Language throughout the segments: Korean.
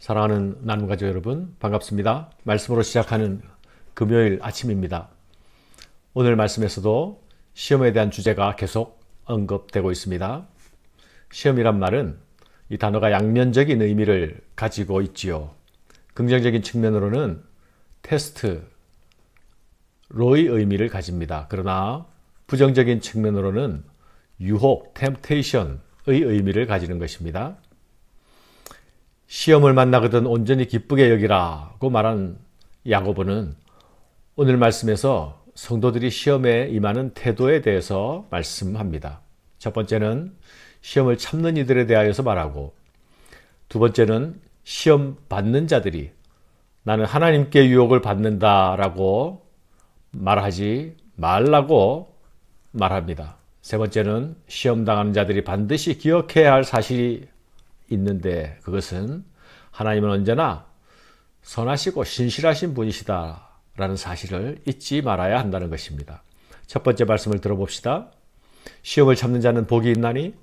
사랑하는 나눔가족 여러분, 반갑습니다. 말씀으로 시작하는 금요일 아침입니다. 오늘 말씀에서도 시험에 대한 주제가 계속 언급되고 있습니다. 시험이란 말은 이 단어가 양면적인 의미를 가지고 있지요. 긍정적인 측면으로는 테스트, 로의 의미를 가집니다. 그러나 부정적인 측면으로는 유혹, 템테이션의 의미를 가지는 것입니다. 시험을 만나거든 온전히 기쁘게 여기라고 말한 야고보는 오늘 말씀에서 성도들이 시험에 임하는 태도에 대해서 말씀합니다. 첫 번째는 시험을 참는 이들에 대하여서 말하고, 두 번째는 시험 받는 자들이 나는 하나님께 유혹을 받는다라고 말하지 말라고 말합니다. 세 번째는 시험 당하는 자들이 반드시 기억해야 할 사실이 있는데, 그것은 하나님은 언제나 선하시고 신실하신 분이시다라는 사실을 잊지 말아야 한다는 것입니다. 첫 번째 말씀을 들어봅시다. 시험을 참는 자는 복이 있나니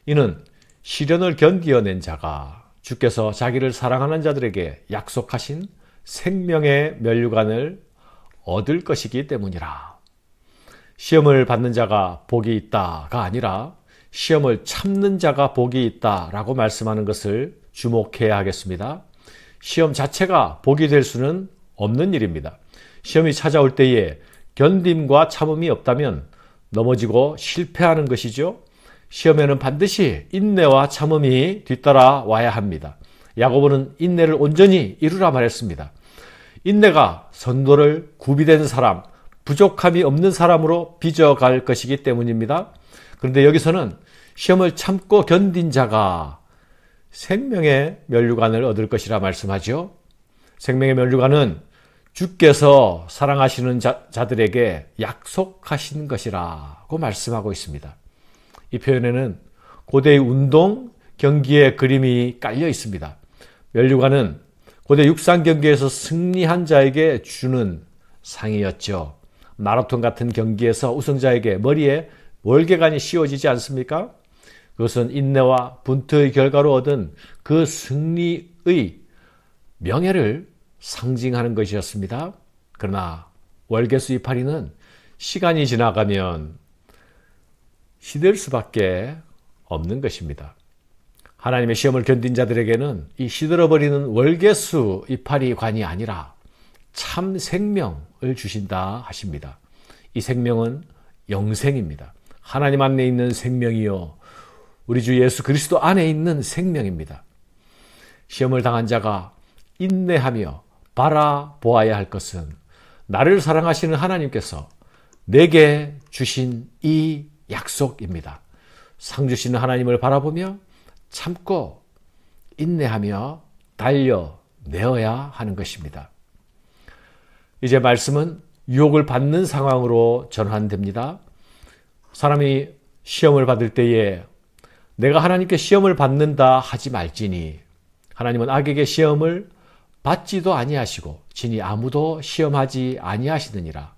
이는 시련을 견디어낸 자가 주께서 자기를 사랑하는 자들에게 약속하신 생명의 면류관을 얻을 것이기 때문이라. 시험을 받는 자가 복이 있다가 아니라 시험을 참는 자가 복이 있다라고 말씀하는 것을 주목해야 하겠습니다. 시험 자체가 복이 될 수는 없는 일입니다. 시험이 찾아올 때에 견딤과 참음이 없다면 넘어지고 실패하는 것이죠. 시험에는 반드시 인내와 참음이 뒤따라 와야 합니다. 야고보는 인내를 온전히 이루라 말했습니다. 인내가 선도를 구비된 사람, 부족함이 없는 사람으로 빚어갈 것이기 때문입니다. 그런데 여기서는 시험을 참고 견딘 자가 생명의 면류관을 얻을 것이라 말씀하죠. 생명의 면류관은 주께서 사랑하시는 자들에게 약속하신 것이라고 말씀하고 있습니다. 이 표현에는 고대의 운동 경기의 그림이 깔려 있습니다. 면류관은 고대 육상 경기에서 승리한 자에게 주는 상이었죠. 마라톤 같은 경기에서 우승자에게 머리에 월계관이 씌워지지 않습니까? 그것은 인내와 분투의 결과로 얻은 그 승리의 명예를 상징하는 것이었습니다. 그러나 월계수 이파리는 시간이 지나가면 시들 수밖에 없는 것입니다. 하나님의 시험을 견딘 자들에게는 이 시들어버리는 월계수 이파리관이 아니라 참 생명을 주신다 하십니다. 이 생명은 영생입니다. 하나님 안에 있는 생명이요, 우리 주 예수 그리스도 안에 있는 생명입니다. 시험을 당한 자가 인내하며 바라보아야 할 것은 나를 사랑하시는 하나님께서 내게 주신 이 약속입니다. 상 주시는 하나님을 바라보며 참고 인내하며 달려내어야 하는 것입니다. 이제 말씀은 유혹을 받는 상황으로 전환됩니다. 사람이 시험을 받을 때에 내가 하나님께 시험을 받는다 하지 말지니 하나님은 악에게 시험을 받지도 아니하시고 진히 아무도 시험하지 아니하시느니라.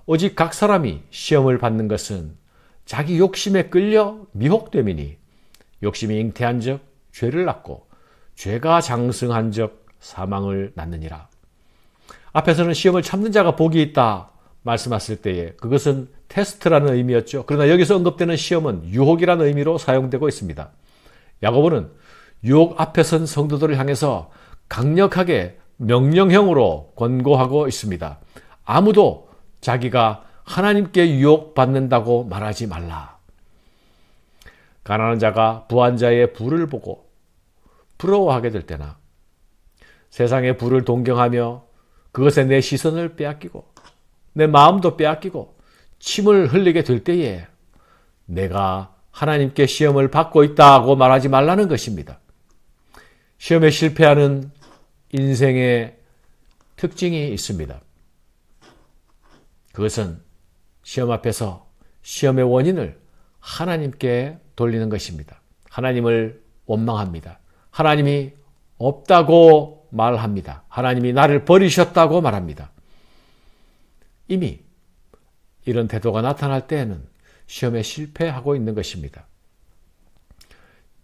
오직 각 사람이 시험을 받는 것은 자기 욕심에 끌려 미혹됨이니 욕심이 잉태한 적 죄를 낳고 죄가 장성한 적 사망을 낳느니라. 앞에서는 시험을 참는 자가 복이 있다 말씀하실 때에 그것은 테스트라는 의미였죠. 그러나 여기서 언급되는 시험은 유혹이라는 의미로 사용되고 있습니다. 야고보는 유혹 앞에 선 성도들을 향해서 강력하게 명령형으로 권고하고 있습니다. 아무도 자기가 하나님께 유혹받는다고 말하지 말라. 가난한 자가 부한 자의 부를 보고 부러워하게 될 때나 세상의 부를 동경하며 그것에 내 시선을 빼앗기고 내 마음도 빼앗기고 침을 흘리게 될 때에 내가 하나님께 시험을 받고 있다고 말하지 말라는 것입니다. 시험에 실패하는 인생의 특징이 있습니다. 그것은 시험 앞에서 시험의 원인을 하나님께 돌리는 것입니다. 하나님을 원망합니다. 하나님이 없다고 말합니다. 하나님이 나를 버리셨다고 말합니다. 이미 이런 태도가 나타날 때에는 시험에 실패하고 있는 것입니다.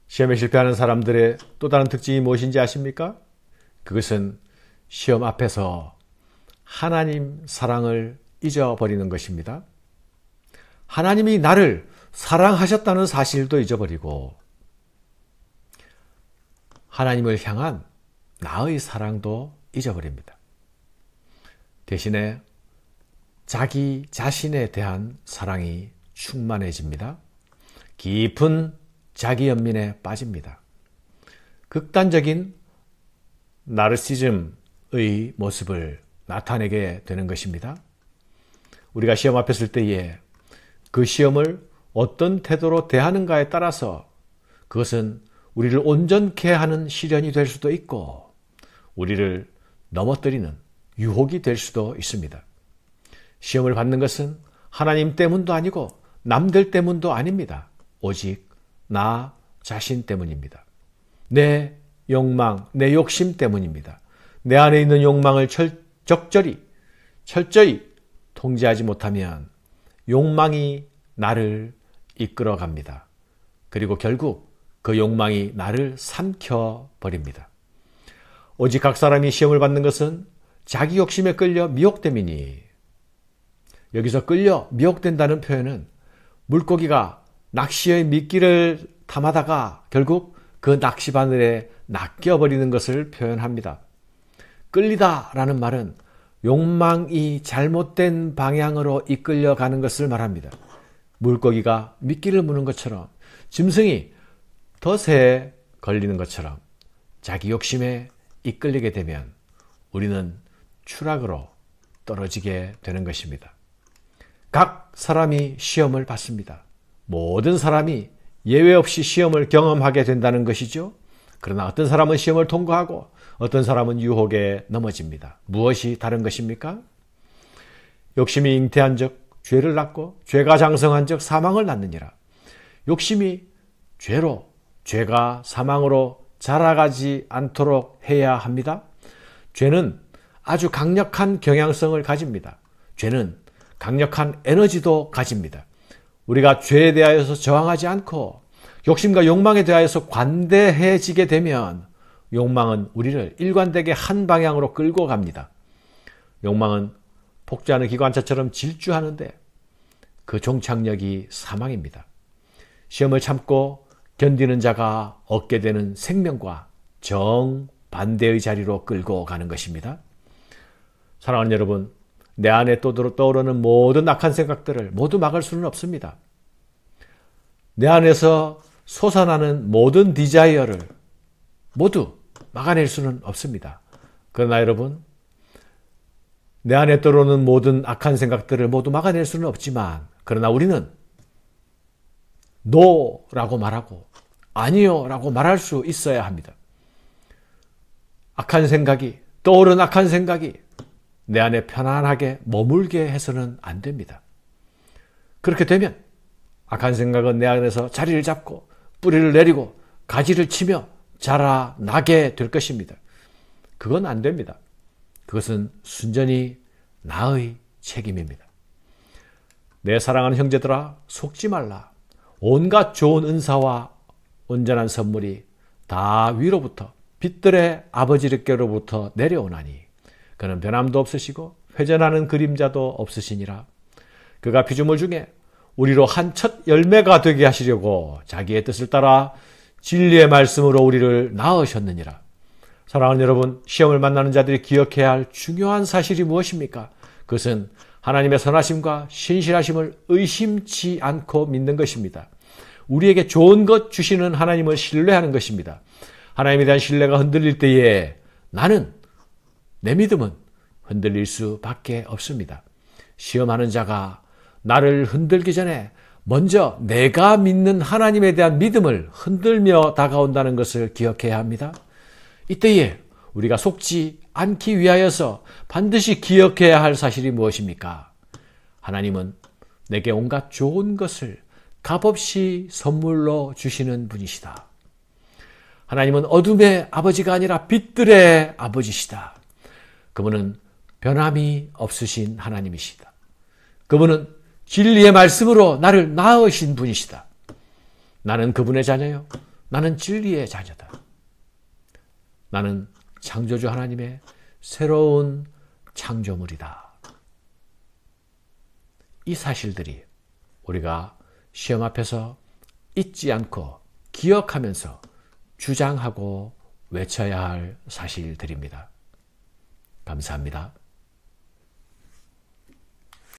시험에 실패하는 사람들의 또 다른 특징이 무엇인지 아십니까? 그것은 시험 앞에서 하나님 사랑을 잊어버리는 것입니다. 하나님이 나를 사랑하셨다는 사실도 잊어버리고 하나님을 향한 나의 사랑도 잊어버립니다. 대신에 자기 자신에 대한 사랑이 충만해집니다. 깊은 자기 연민에 빠집니다. 극단적인 나르시즘의 모습을 나타내게 되는 것입니다. 우리가 시험 앞에 설 때에 그 시험을 어떤 태도로 대하는가에 따라서 그것은 우리를 온전케 하는 시련이 될 수도 있고 우리를 넘어뜨리는 유혹이 될 수도 있습니다. 시험을 받는 것은 하나님 때문도 아니고 남들 때문도 아닙니다. 오직 나 자신 때문입니다. 내 욕망, 내 욕심 때문입니다. 내 안에 있는 욕망을 철저히 통제하지 못하면 욕망이 나를 이끌어 갑니다. 그리고 결국 그 욕망이 나를 삼켜버립니다. 오직 각 사람이 시험을 받는 것은 자기 욕심에 끌려 미혹됨이니, 여기서 끌려 미혹된다는 표현은 물고기가 낚시의 미끼를 탐하다가 결국 그 낚시바늘에 낚여버리는 것을 표현합니다. 끌리다라는 말은 욕망이 잘못된 방향으로 이끌려가는 것을 말합니다. 물고기가 미끼를 무는 것처럼, 짐승이 덫에 걸리는 것처럼 자기 욕심에 이끌리게 되면 우리는 추락으로 떨어지게 되는 것입니다. 각 사람이 시험을 받습니다. 모든 사람이 예외 없이 시험을 경험하게 된다는 것이죠. 그러나 어떤 사람은 시험을 통과하고 어떤 사람은 유혹에 넘어집니다. 무엇이 다른 것입니까? 욕심이 잉태한 적 죄를 낳고 죄가 장성한 적 사망을 낳느니라. 욕심이 죄로, 죄가 사망으로 자라가지 않도록 해야 합니다. 죄는 아주 강력한 경향성을 가집니다. 죄는 강력한 에너지도 가집니다. 우리가 죄에 대하여서 저항하지 않고 욕심과 욕망에 대하여서 관대해지게 되면 욕망은 우리를 일관되게 한 방향으로 끌고 갑니다. 욕망은 폭주하는 기관차처럼 질주하는데 그 종착역이 사망입니다. 시험을 참고 견디는 자가 얻게 되는 생명과 정반대의 자리로 끌고 가는 것입니다. 사랑하는 여러분, 내 안에 떠오르는 모든 악한 생각들을 모두 막을 수는 없습니다. 내 안에서 솟아나는 모든 디자이어를 모두 막아낼 수는 없습니다. 그러나 여러분, 내 안에 떠오르는 모든 악한 생각들을 모두 막아낼 수는 없지만, 그러나 우리는 노라고 말하고 아니요 라고 말할 수 있어야 합니다. 악한 생각이, 떠오른 악한 생각이 내 안에 편안하게 머물게 해서는 안 됩니다. 그렇게 되면 악한 생각은 내 안에서 자리를 잡고 뿌리를 내리고 가지를 치며 자라나게 될 것입니다. 그건 안 됩니다. 그것은 순전히 나의 책임입니다. 내 사랑하는 형제들아, 속지 말라. 온갖 좋은 은사와 온전한 선물이 다 위로부터 빛들의 아버지께로부터 내려오나니 그는 변함도 없으시고 회전하는 그림자도 없으시니라. 그가 피조물 중에 우리로 한 첫 열매가 되게 하시려고 자기의 뜻을 따라 진리의 말씀으로 우리를 낳으셨느니라. 사랑하는 여러분, 시험을 만나는 자들이 기억해야 할 중요한 사실이 무엇입니까? 그것은 하나님의 선하심과 신실하심을 의심치 않고 믿는 것입니다. 우리에게 좋은 것 주시는 하나님을 신뢰하는 것입니다. 하나님에 대한 신뢰가 흔들릴 때에 내 믿음은 흔들릴 수밖에 없습니다. 시험하는 자가 나를 흔들기 전에 먼저 내가 믿는 하나님에 대한 믿음을 흔들며 다가온다는 것을 기억해야 합니다. 이때에 우리가 속지 않기 위하여서 반드시 기억해야 할 사실이 무엇입니까? 하나님은 내게 온갖 좋은 것을 값없이 선물로 주시는 분이시다. 하나님은 어둠의 아버지가 아니라 빛들의 아버지시다. 그분은 변함이 없으신 하나님이시다. 그분은 진리의 말씀으로 나를 낳으신 분이시다. 나는 그분의 자녀요. 나는 진리의 자녀다. 나는 창조주 하나님의 새로운 창조물이다. 이 사실들이 우리가 시험 앞에서 잊지 않고 기억하면서 주장하고 외쳐야 할 사실들입니다. 감사합니다.